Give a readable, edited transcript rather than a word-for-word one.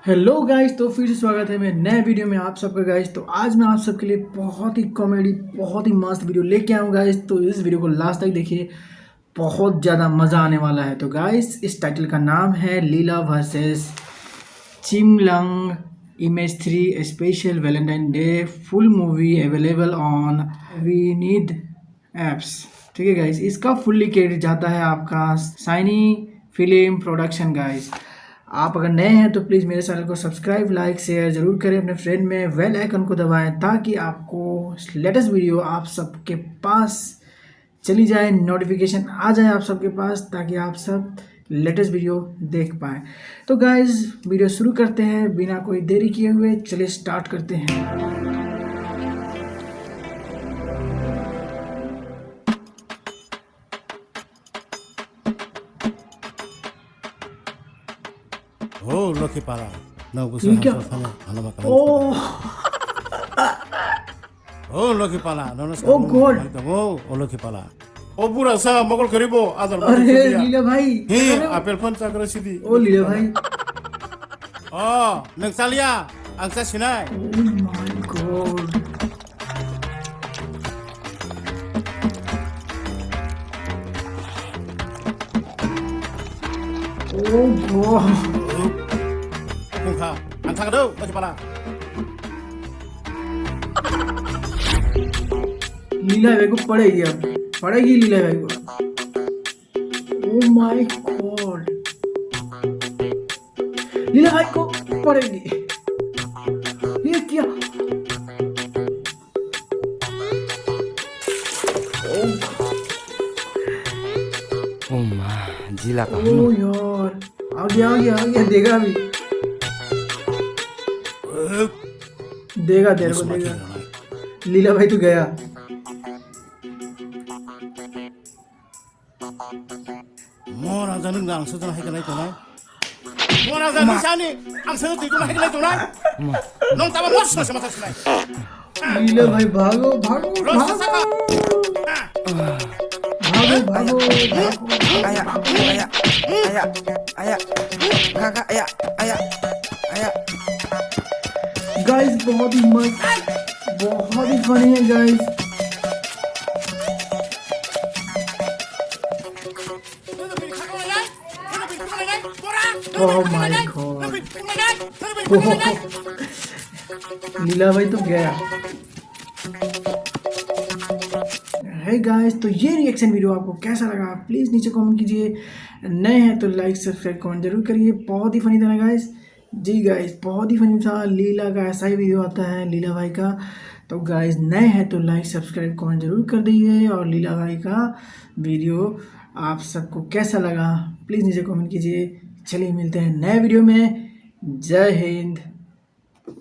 Hello guys, तो फिर से स्वागत है मेरे नए वीडियो में आप सबका गाइस। तो आज मैं आप सबके लिए बहुत ही कॉमेडी बहुत ही मस्त वीडियो लेके आऊँ गाइस। तो इस वीडियो को लास्ट तक देखिए, बहुत ज़्यादा मज़ा आने वाला है। तो गाइस, इस टाइटल का नाम है लीला वर्सेस चिमलंग image 3 special Valentine day full movie available on we need apps. ठीक है गाइस, इसका फुल्ली क्रेडिट जाता है आपका साइनी फिल्म प्रोडक्शन गाइस। आप अगर नए हैं तो प्लीज़ मेरे चैनल को सब्सक्राइब लाइक शेयर ज़रूर करें अपने फ्रेंड में, बेल आइकन को दबाएं ताकि आपको लेटेस्ट वीडियो आप सबके पास चली जाए, नोटिफिकेशन आ जाए आप सबके पास, ताकि आप सब लेटेस्ट वीडियो देख पाएँ। तो गाइज़, वीडियो शुरू करते हैं बिना कोई देरी किए हुए। चलिए स्टार्ट करते हैं। Oh, Loki pala. No, gusto ये sa क्या? sana. Ano ba kalan? ओह Oh, Loki pala. No, no, Oh God. Oh, Loki pala. Oh, pura sa mogol karibo. Adal mo अरे siya. लीला भाई, He, क्या कर रहे हो? apel pun sa sidi. ओ लीला भाई, Oh, nagsalya. Ang sa sinay. oh my God. Oh God. Kung ka. Ang sa daw, Loki pala. लीला भाई को पड़ेगी, अब पड़ेगी लीला भाई को। ओ माय गॉड, लीला भाई को पड़ेगी। ये क्या? Oh mah, gila ओ kamu. यार, आ गया आ गया आ गया, देगा अभी, देगा तेरे को देगा। लीला भाई तो गया। Mora janung na ang sa dun hagalay to na. Mora janung sa ni. Ang sa dun hagalay to na. Nung tama mo sa mata sinay. लीला भाई भागो भागो Los sa saka. भागो भागो भागो। Ayah, ayah, ayah, ayah, kakak, ayah, ayah, ayah. Guys, बहुत ही मस्त, बहुत ही funny है गाइस। ओह माय गॉड, लीला भाई तो गया है गाइस। तो ये रिएक्शन वीडियो आपको कैसा लगा प्लीज़ नीचे कमेंट कीजिए। नए हैं तो लाइक सब्सक्राइब कमेंट जरूर करिए। बहुत ही फनी था ना गाइस। जी गाइस, बहुत ही फनी था। लीला का ऐसा ही वीडियो आता है लीला भाई का। तो गाइस, नए हैं तो लाइक सब्सक्राइब कमेंट जरूर कर दीजिए। और लीला भाई का वीडियो आप सबको कैसा लगा प्लीज़ नीचे कमेंट कीजिए। चलिए मिलते हैं नए वीडियो में। जय हिंद।